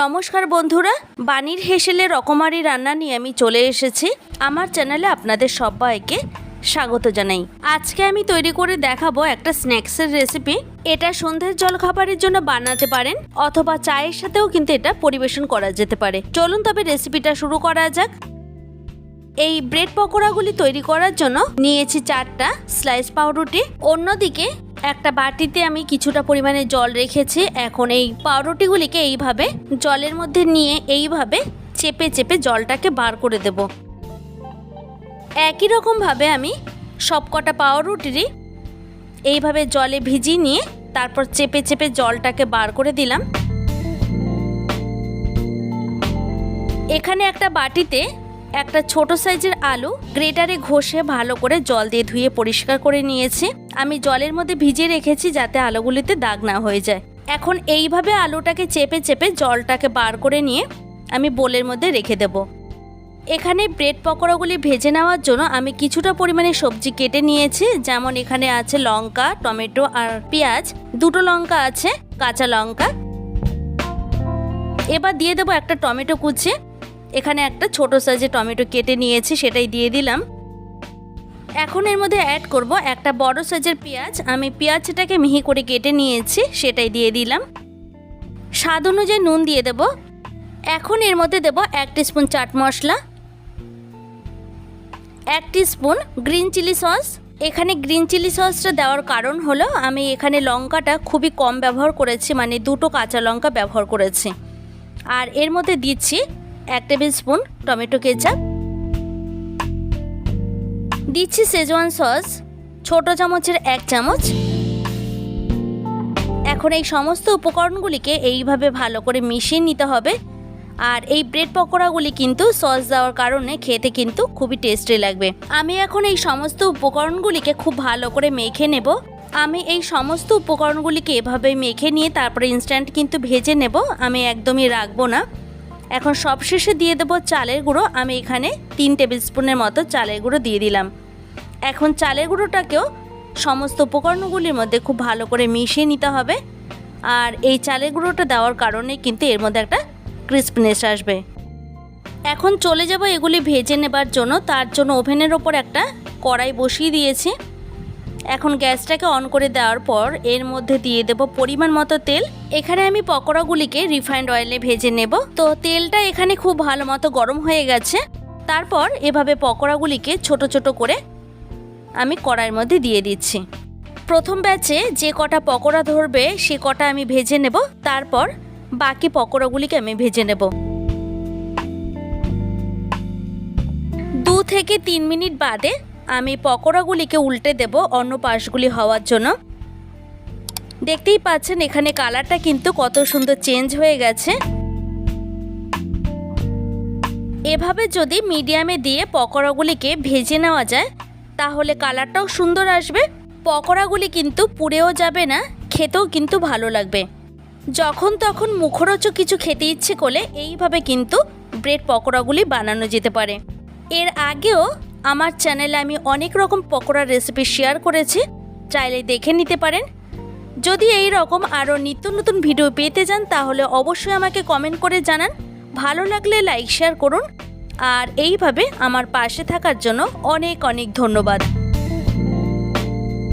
নমস্কার বন্ধুরা, বানির হেসেলের রকমারি রান্না নিয়ে আমি চলে এসেছি। আমার চ্যানেলে আপনাদের সবাইকে স্বাগত জানাই। আজকে আমি তৈরি করে দেখাবো একটা স্ন্যাক্সের রেসিপি। এটা সন্ধ্যের জলখাবারের জন্য বানাতে পারেন অথবা চায়ের সাথেও কিন্তু এটা পরিবেশন করা যেতে পারে। চলুন তবে রেসিপিটা শুরু করা যাক। এই ব্রেড পকোড়াগুলি তৈরি করার জন্য নিয়েছি 4টা স্লাইস পাউরুটি। অন্যদিকে একটা বাটিতে আমি কিছুটা পরিমাণে জল রেখেছি। এখন এই পাউরুটিগুলিকে এইভাবে জলের মধ্যে নিয়ে এইভাবে চেপে চেপে জলটাকে বার করে দেব। একই রকমভাবে আমি সবকটা পাউরুটিরই এইভাবে জলে ভিজিয়ে নিয়ে তারপর চেপে চেপে জলটাকে বার করে দিলাম। এখানে একটা বাটিতে একটা ছোট সাইজের আলু গ্রেটারে ঘষে ভালো করে জল দিয়ে ধুয়ে পরিষ্কার করে নিয়েছি। আমি জলের মধ্যে ভিজিয়ে রেখেছি যাতে আলুগুলিতে দাগ না হয়ে যায়। এখন এইভাবে আলুটাকে চেপে চেপে জলটাকে বার করে নিয়ে আমি বোলের মধ্যে রেখে দেব। এখানে ব্রেড পকোড়াগুলি ভেজে নেওয়ার জন্য আমি কিছুটা পরিমাণে সবজি কেটে নিয়েছি। যেমন এখানে আছে লঙ্কা, টমেটো আর পেঁয়াজ, 2টো লঙ্কা আছে, কাঁচা লঙ্কা। এবার দিয়ে দেবো একটা টমেটো কুচি। এখানে একটা ছোট সাইজের টমেটো কেটে নিয়েছি, সেটাই দিয়ে দিলাম। এখন এর মধ্যে অ্যাড করব একটা বড় সাইজের পেঁয়াজ। আমি পেঁয়াজটাকে মিহি করে কেটে নিয়েছি, সেটাই দিয়ে দিলাম। স্বাদ অনুযায়ী নুন দিয়ে দেব। এখন এর মধ্যে দেব 1 teaspoon chaat masala, 1 teaspoon green chilli sauce. এখানে গ্রিন চিলি সসটা দেওয়ার কারণ হলো আমি এখানে লঙ্কাটা খুবই কম ব্যবহার করেছি, মানে 2টো কাঁচা লঙ্কা ব্যবহার করেছি। আর এর মধ্যে দিচ্ছি 1 টেবিল স্পুন টমেটো কেচাপ, দিচ্ছি শেজওয়ান সস ছোট চামচের 1 চামচ। এখন এই সমস্ত উপকরণগুলিকে এইভাবে ভালো করে মিশিয়ে নিতে হবে। আর এই ব্রেড পকোড়াগুলি কিন্তু সস দেওয়ার কারণে খেতে কিন্তু খুবই টেস্টি লাগবে। আমি এখন এই সমস্ত উপকরণগুলিকে খুব ভালো করে মেখে নেব। আমি এই সমস্ত উপকরণগুলিকে এভাবে মেখে নিয়ে তারপরে ইনস্ট্যান্ট কিন্তু ভেজে নেব, আমি একদমই রাখবো না। এখন সবশেষে দিয়ে দেবো চালের গুঁড়ো। আমি এখানে 3 টেবিল স্পুনের মতো চালের গুঁড়ো দিয়ে দিলাম। এখন চালের গুঁড়োটাকেও সমস্ত উপকরণগুলির মধ্যে খুব ভালো করে মিশিয়ে নিতে হবে। আর এই চালের গুঁড়োটা দেওয়ার কারণে কিন্তু এর মধ্যে একটা ক্রিসপিনেস আসবে। এখন চলে যাব এগুলি ভেজে নেবার জন্য। তার জন্য ওভেনের ওপর একটা কড়াই বসিয়ে দিয়েছি। এখন গ্যাসটাকে অন করে দেওয়ার পর এর মধ্যে দিয়ে দেব পরিমাণ মতো তেল। এখানে আমি পকোড়াগুলিকে রিফাইন্ড অয়েলে ভেজে নেব। তো তেলটা এখানে খুব ভালো মতো গরম হয়ে গেছে। তারপর এভাবে পকোড়াগুলিকে ছোট ছোট করে আমি কড়াইয়ের মধ্যে দিয়ে দিচ্ছি। প্রথম ব্যাচে যে কটা পকোড়া ধরবে সে কটা আমি ভেজে নেব, তারপর বাকি পকোড়াগুলিকে আমি ভেজে নেব। 2 থেকে 3 মিনিট বাদে আমি পকোড়াগুলিকে উল্টে দেব অন্য পাশগুলি হওয়ার জন্য। দেখতেই পাচ্ছেন এখানে কালারটা কিন্তু কত সুন্দর চেঞ্জ হয়ে গেছে। এভাবে যদি মিডিয়ামে দিয়ে পকোড়াগুলিকে ভেজে নেওয়া যায় তাহলে কালারটাও সুন্দর আসবে, পকোড়াগুলি কিন্তু পুড়েও যাবে না, খেতেও কিন্তু ভালো লাগবে। যখন তখন মুখরোচক কিছু খেতে ইচ্ছে করলে এইভাবে কিন্তু ব্রেড পকোড়াগুলি বানানো যেতে পারে। এর আগেও আমার চ্যানেলে আমি অনেক রকম পকোড়ার রেসিপি শেয়ার করেছি, চাইলে দেখে নিতে পারেন। যদি এই রকম আরও নিত্য নতুন ভিডিও পেতে চান তাহলে অবশ্যই আমাকে কমেন্ট করে জানান। ভালো লাগলে লাইক শেয়ার করুন। আর এইভাবে আমার পাশে থাকার জন্য অনেক অনেক ধন্যবাদ।